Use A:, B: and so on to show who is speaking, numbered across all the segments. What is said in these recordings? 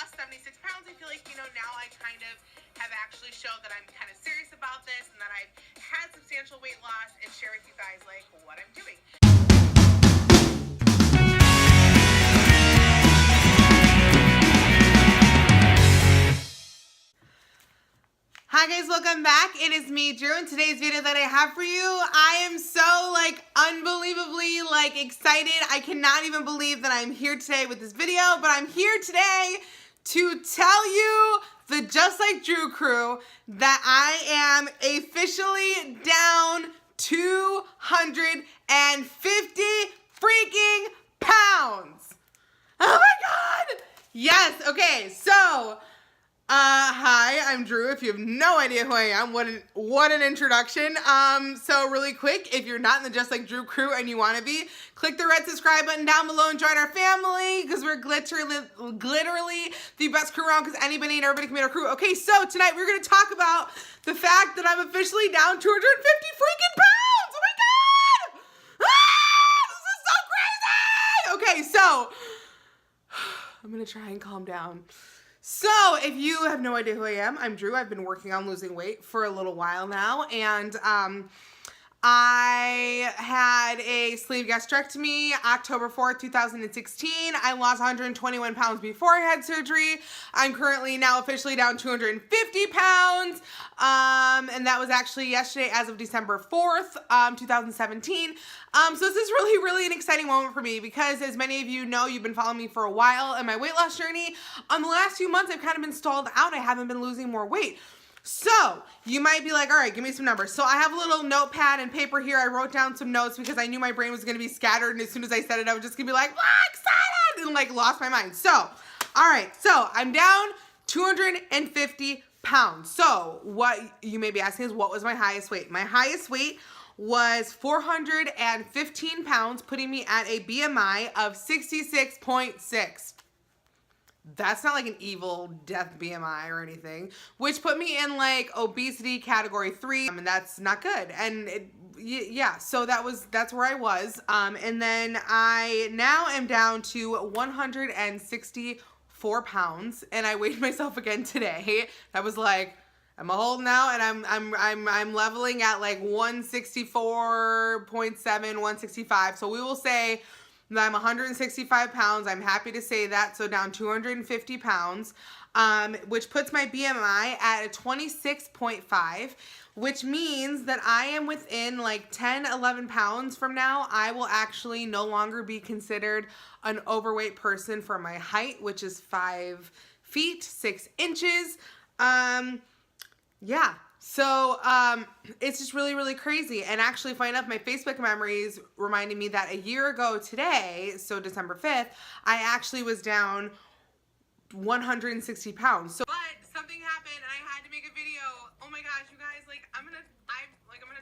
A: lost 76 pounds. I feel like, you know, now I kind of have actually shown that I'm kind of serious about this and that I've had substantial weight loss and share with you guys, like, what I'm doing. Hi guys, welcome back. It is me, Drew, and today's video that I have for you, I am so unbelievably excited. I cannot even believe that I'm here today with this video, but I'm here today to tell you, the Just Like Drew crew, that I am officially down 250 freaking pounds. Oh my God. Yes. Okay. So, hi, I'm Drew. If you have no idea who I am, what an introduction. So really quick, if you're not in the Just Like Drew crew and you want to be, click the red subscribe button down below and join our family, because we're literally the best crew around, because anybody and everybody can be our crew. Okay, so tonight we're going to talk about the fact that I'm officially down 250 freaking pounds. Oh my God! Ah, this is so crazy! Okay, so I'm going to try and calm down. So, if you have no idea who I am, I'm Drew. I've been working on losing weight for a little while now, and I had a sleeve gastrectomy October 4th, 2016. I lost 121 pounds before I had surgery. I'm currently now officially down 250 pounds, and that was actually yesterday as of December 4th, 2017. So this is really an exciting moment for me, because as many of you know, you've been following me for a while in my weight loss journey. The last few months, I've kind of been stalled out. I haven't been losing more weight. So you might be like, all right, give me some numbers. So I have a little notepad and paper here. I wrote down some notes because I knew my brain was going to be scattered. And as soon as I said it, I was just going to be like, excited, and lost my mind. So, all right. So I'm down 250 pounds. So what you may be asking is, what was my highest weight? My highest weight was 415 pounds, putting me at a BMI of 66.6. That's not an evil death BMI or anything, which put me in obesity category 3, and that's not good. And yeah, so that's where I was. And then I now am down to 164 pounds, and I weighed myself again today. That was I'm a hold now, and I'm leveling at 164.7, 165. So we will say that I'm 165 pounds. I'm happy to say that. So down 250 pounds, which puts my BMI at a 26.5, which means that I am within 10, 11 pounds from now. I will actually no longer be considered an overweight person for my height, which is 5 feet, 6 inches. Yeah. So, it's just really crazy. And actually, funny enough, my Facebook memories reminded me that a year ago today, so December 5th, I actually was down 160 pounds. So, but something happened and I had to make a video. Oh my gosh, you guys, I'm gonna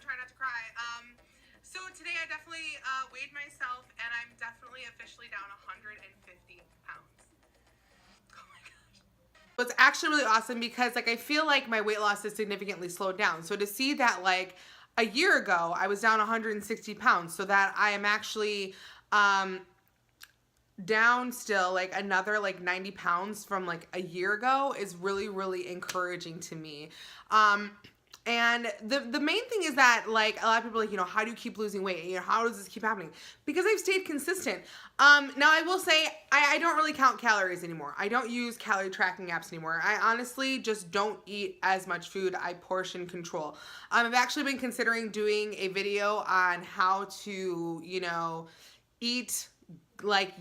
A: try not to cry. So today I definitely, weighed myself, and I'm definitely officially down 150 pounds. It's actually really awesome, because I feel like my weight loss has significantly slowed down. So to see that a year ago I was down 160 pounds, so that I am actually down still another 90 pounds from a year ago is really encouraging to me. And the main thing is that a lot of people are how do you keep losing weight? How does this keep happening? Because I've stayed consistent. Now I will say I don't really count calories anymore. I don't use calorie tracking apps anymore. I honestly just don't eat as much food. I portion control. I've actually been considering doing a video on how to, eat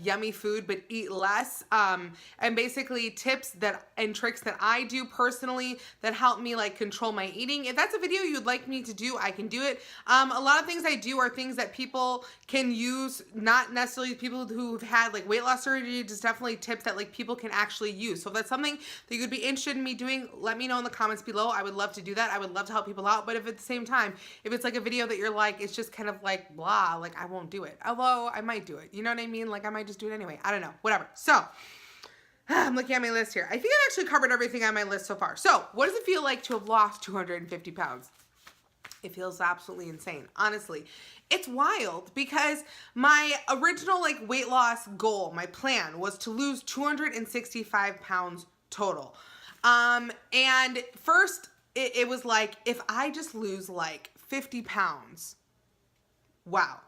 A: yummy food but eat less, and basically tips and tricks that I do personally that help me control my eating. If that's a video you'd like me to do, I can do it. A lot of things I do are things that people can use, not necessarily people who've had weight loss surgery, just definitely tips that people can actually use. So if that's something that you'd be interested in me doing, let me know in the comments below. I would love to do that. I would love to help people out. But if at the same time, if it's a video that you're it's just kind of blah, I won't do it. Although I might do it. You know what I mean? I might just do it anyway. I don't know. Whatever. So, I'm looking at my list here. I think I've actually covered everything on my list so far. So, what does it feel like to have lost 250 pounds? It feels absolutely insane. Honestly, it's wild because my original like weight loss goal, my plan was to lose 265 pounds total. And first it was like, if I just lose like 50 pounds, wow.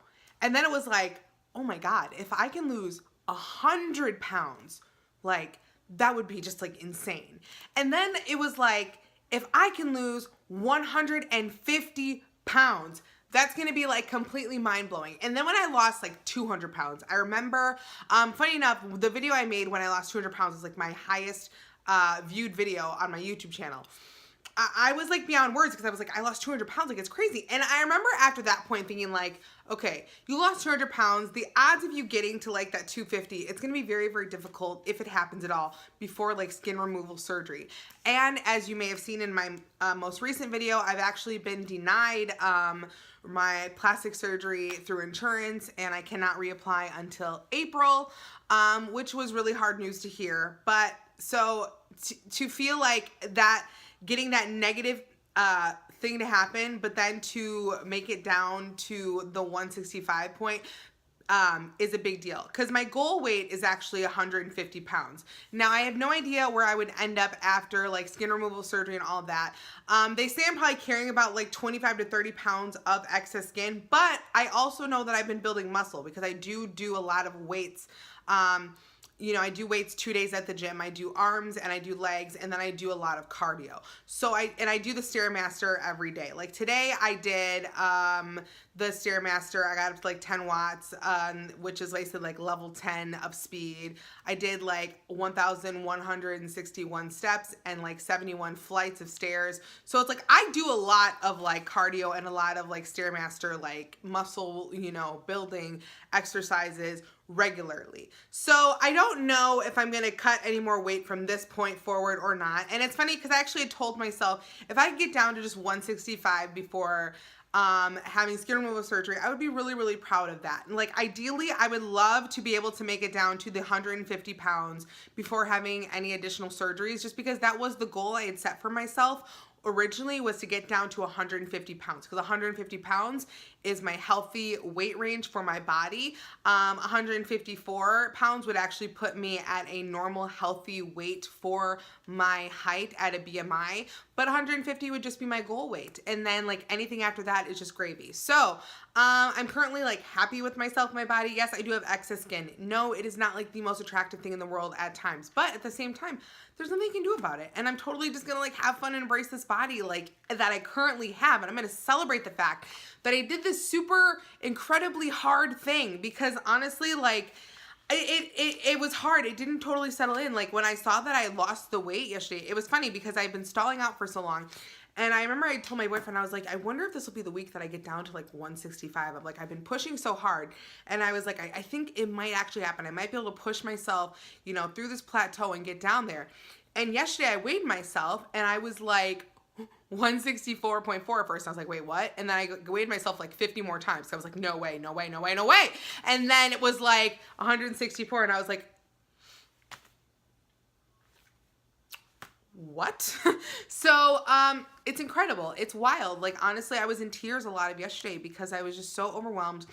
A: And then it was like, oh my God, if I can lose 100 pounds, like that would be just like insane. And then it was like, if I can lose 150 pounds, that's gonna be like completely mind blowing. And then when I lost like 200 pounds, I remember, funny enough, the video I made when I lost 200 pounds was like my highest viewed video on my YouTube channel. I was like beyond words because I was like, I lost 200 pounds, like it's crazy. And I remember after that point thinking like, okay, you lost 200 pounds. The odds of you getting to like that 250, it's going to be very, very difficult if it happens at all before like skin removal surgery. And as you may have seen in my most recent video, I've actually been denied my plastic surgery through insurance, and I cannot reapply until April, which was really hard news to hear. But so to feel like that, getting that negative thing to happen, but then to make it down to the 165 point is a big deal, because my goal weight is actually 150 pounds. Now, I have no idea where I would end up after like skin removal surgery and all of that. They say I'm probably carrying about like 25 to 30 pounds of excess skin, but I also know that I've been building muscle because I do a lot of weights. You know, I do weights 2 days at the gym. I do arms and I do legs, and then I do a lot of cardio. So I do the Stairmaster every day. Like today I did the Stairmaster. I got up to like 10 watts, which is basically like level 10 of speed. I did like 1,161 steps and like 71 flights of stairs. So it's like I do a lot of like cardio and a lot of like Stairmaster, like muscle, you know, building exercises regularly. So I don't know if I'm going to cut any more weight from this point forward or not. And it's funny because I actually had told myself if I could get down to just 165 before having skin removal surgery, I would be really, really proud of that. And like ideally, I would love to be able to make it down to the 150 pounds before having any additional surgeries, just because that was the goal I had set for myself originally, was to get down to 150 pounds, because 150 pounds is my healthy weight range for my body. 154 pounds would actually put me at a normal healthy weight for my height at a BMI, but 150 would just be my goal weight. And then like anything after that is just gravy. So I'm currently like happy with myself, my body. Yes, I do have excess skin. No, it is not like the most attractive thing in the world at times, but at the same time, there's nothing you can do about it. And I'm totally just gonna like have fun and embrace this body like that I currently have. And I'm gonna celebrate the fact that I did this super incredibly hard thing, because honestly, like it was hard. It didn't totally settle in. Like when I saw that I lost the weight yesterday, it was funny because I've been stalling out for so long. And I remember I told my boyfriend, I was like, I wonder if this will be the week that I get down to like 165. I'm like, I've been pushing so hard. And I was like, I think it might actually happen. I might be able to push myself, you know, through this plateau and get down there. And yesterday I weighed myself and I was like 164.4 at first. I was like, wait, what? And then I weighed myself like 50 more times. So I was like, no way, no way, no way, no way. And then it was like 164 and I was like, what? So it's incredible. It's wild. Like honestly, I was in tears a lot of yesterday because I was just so overwhelmed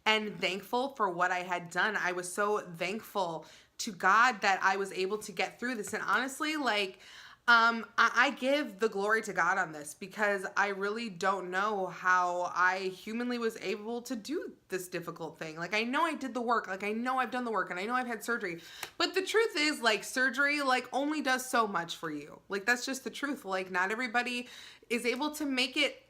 A: and thankful for what I had done. I was so thankful to God that I was able to get through this. And honestly, like I give the glory to God on this, because I really don't know how I humanly was able to do this difficult thing. Like I know I did the work, like I know I've done the work, and I know I've had surgery, but the truth is like surgery like only does so much for you. Like that's just the truth. Like not everybody is able to make it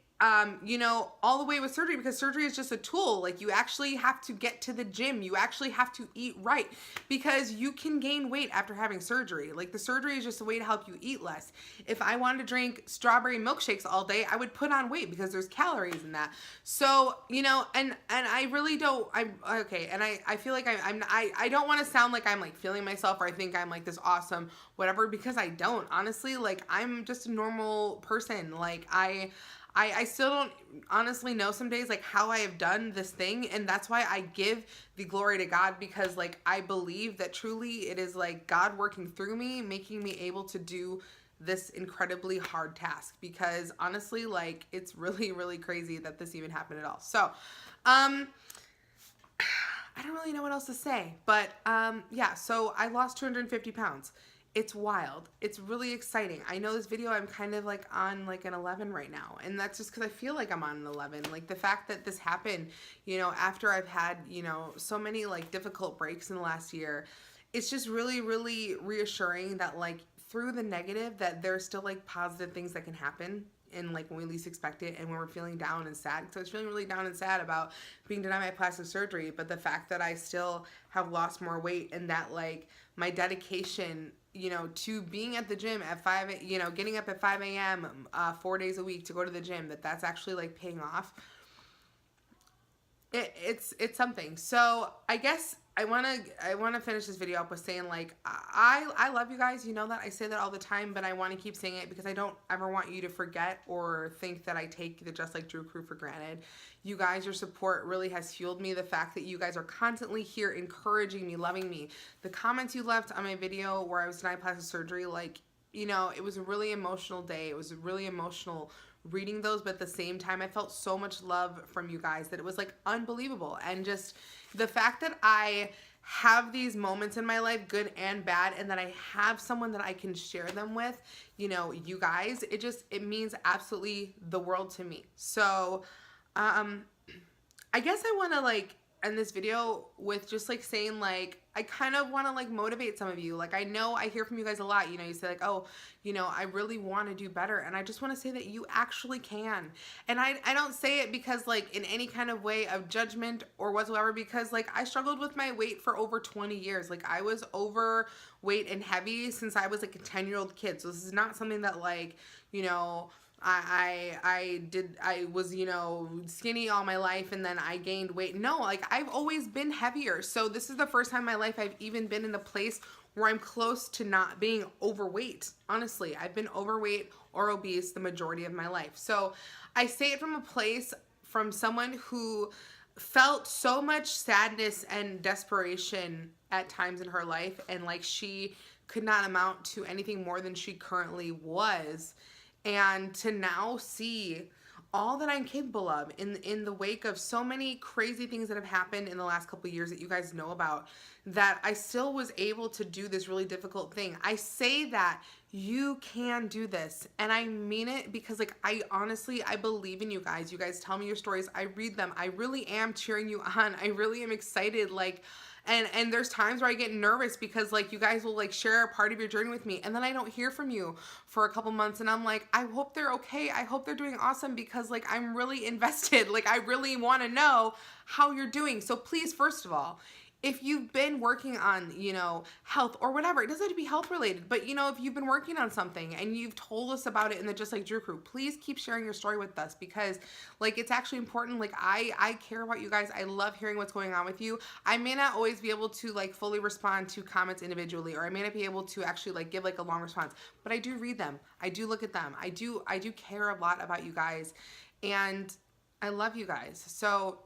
A: you know, all the way with surgery, because surgery is just a tool. Like you actually have to get to the gym. You actually have to eat right, because you can gain weight after having surgery. Like the surgery is just a way to help you eat less. If I wanted to drink strawberry milkshakes all day, I would put on weight because there's calories in that. So, you know, and I really don't, okay. And I feel like I don't want to sound like I'm like feeling myself or I think I'm like this awesome, whatever, because I don't. Honestly, like I'm just a normal person. Like I still don't honestly know some days like how I have done this thing, and that's why I give the glory to God, because like I believe that truly it is like God working through me, making me able to do this incredibly hard task, because honestly, like, it's really, really crazy that this even happened at all. So, I don't really know what else to say, but yeah, so I lost 250 pounds. It's wild. It's really exciting. I know this video, I'm kind of like on like an 11 right now, and that's just because I feel like I'm on an 11. Like, the fact that this happened, you know, after I've had, you know, so many like difficult breaks in the last year, it's just really, really reassuring that, like, through the negative, that there's still like positive things that can happen, and like when we least expect it, and when we're feeling down and sad. So I was feeling really down and sad about being denied my plastic surgery, but the fact that I still have lost more weight, and that like my dedication, you know, to being at the gym at 5, you know, getting up at 5 a.m. 4 days a week to go to the gym, that's actually like paying off. It's something. So I guess I wanna finish this video up with saying, like, I love you guys. You know that I say that all the time, but I want to keep saying it because I don't ever want you to forget or think that I take the Just Like Drew crew for granted. You guys, your support really has fueled me. The fact that you guys are constantly here encouraging me, loving me. The comments you left on my video where I was denied plastic surgery, like, you know, it was a really emotional day. It was really emotional reading those, but at the same time, I felt so much love from you guys that it was like unbelievable. And just the fact that I have these moments in my life, good and bad, and that I have someone that I can share them with, you know, you guys, it means absolutely the world to me. So I guess I want to like end this video with just like saying, like, I kind of want to like motivate some of you. Like, I know I hear from you guys a lot, you know, you say like, oh, you know, I really want to do better. And I just want to say that you actually can. And I don't say it because like in any kind of way of judgment or whatsoever, because like I struggled with my weight for over 20 years. Like, I was overweight and heavy since I was like a 10-year-old kid. So this is not something that like, you know, I was, you know, skinny all my life and then I gained weight. No, like, I've always been heavier. So this is the first time in my life I've even been in a place where I'm close to not being overweight. Honestly, I've been overweight or obese the majority of my life. So I say it from a place, from someone who felt so much sadness and desperation at times in her life, and like she could not amount to anything more than she currently was. And to now see all that I'm capable of in the wake of so many crazy things that have happened in the last couple of years that you guys know about, that I still was able to do this really difficult thing. I say that you can do this, and I mean it, because like I believe in you guys. You guys tell me your stories, I read them, I really am cheering you on, I really am excited. Like, and there's times where I get nervous because like you guys will like share a part of your journey with me, and then I don't hear from you for a couple months, and I'm like, I hope they're okay, I hope they're doing awesome, because like I'm really invested. Like, I really want to know how you're doing. So please, first of all, if you've been working on, you know, health or whatever, it doesn't have to be health related, but you know, if you've been working on something and you've told us about it in the Just Like Drew crew, please keep sharing your story with us, because like it's actually important. Like, I care about you guys. I love hearing what's going on with you. I may not always be able to like fully respond to comments individually, or I may not be able to actually like give like a long response, but I do read them. I do look at them. I do care a lot about you guys, and I love you guys. So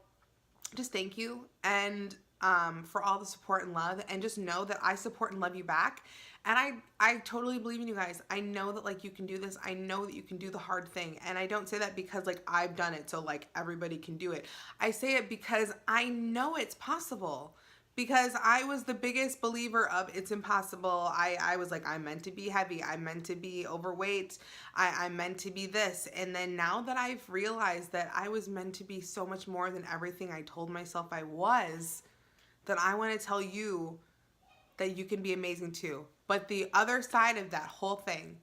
A: just thank you. And for all the support and love, and just know that I support and love you back. And I totally believe in you guys. I know that like you can do this. I know that you can do the hard thing. And I don't say that because like I've done it, so like everybody can do it. I say it because I know it's possible. Because I was the biggest believer of it's impossible. I was like, I'm meant to be heavy. I'm meant to be overweight. I'm meant to be this. And then now that I've realized that I was meant to be so much more than everything I told myself I was, that I want to tell you that you can be amazing too. But the other side of that whole thing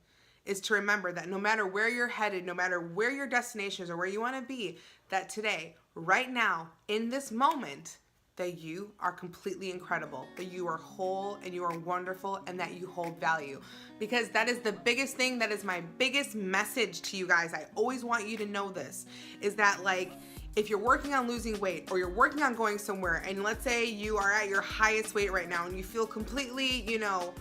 A: is to remember that no matter where you're headed, no matter where your destination is or where you want to be, that today, right now, in this moment, that you are completely incredible, that you are whole and you are wonderful, and that you hold value. Because that is the biggest thing, that is my biggest message to you guys. I always want you to know this, is that like, if you're working on losing weight, or you're working on going somewhere, and let's say you are at your highest weight right now and you feel completely, you know,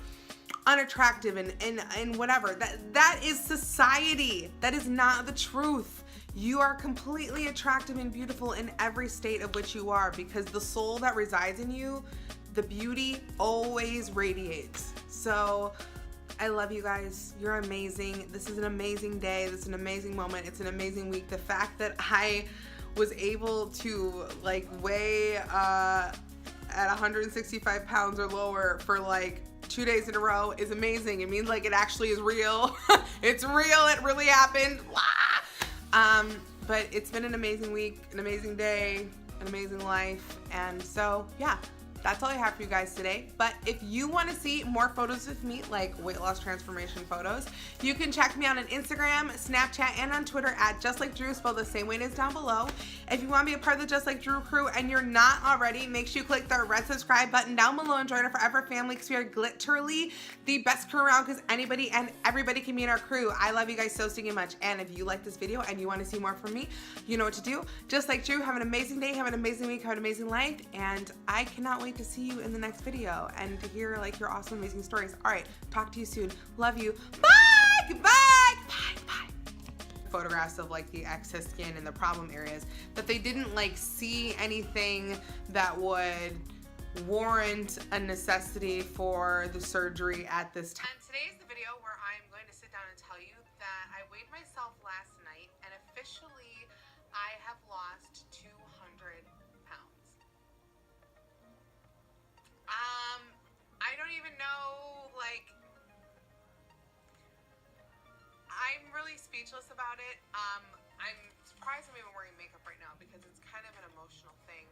A: unattractive and whatever, that is society. That is not the truth. You are completely attractive and beautiful in every state of which you are, because the soul that resides in you, the beauty always radiates. So I love you guys. You're amazing. This is an amazing day. This is an amazing moment. It's an amazing week. The fact that I was able to like weigh at 165 pounds or lower for like 2 days in a row is amazing. It means like it actually is real. It's real. It really happened. But it's been an amazing week, an amazing day, an amazing life. And so, yeah. That's all I have for you guys today. But if you want to see more photos of me, like weight loss transformation photos, you can check me out on Instagram, Snapchat, and on Twitter at Justlikedrew, spelled the same way it is down below. If you want to be a part of the Just Like Drew crew and you're not already, make sure you click the red subscribe button down below and join our forever family because we are literally the best crew around because anybody and everybody can be in our crew. I love you guys so stinking much. And if you like this video and you want to see more from me, you know what to do. Just like Drew, have an amazing day, have an amazing week, have an amazing life, and I cannot wait to see you in the next video and to hear like your awesome, amazing stories. All right, talk to you soon. Love you. Bye. Goodbye. Bye. Bye. Photographs of like the excess skin and the problem areas that they didn't like see anything that would warrant a necessity for the surgery at this time. And today is the video where I'm going to sit down and tell you that I weighed myself last night and officially I have lost 200 pounds. I don't even know, like, I'm really speechless about it. I'm surprised I'm even wearing makeup right now because it's kind of an emotional thing.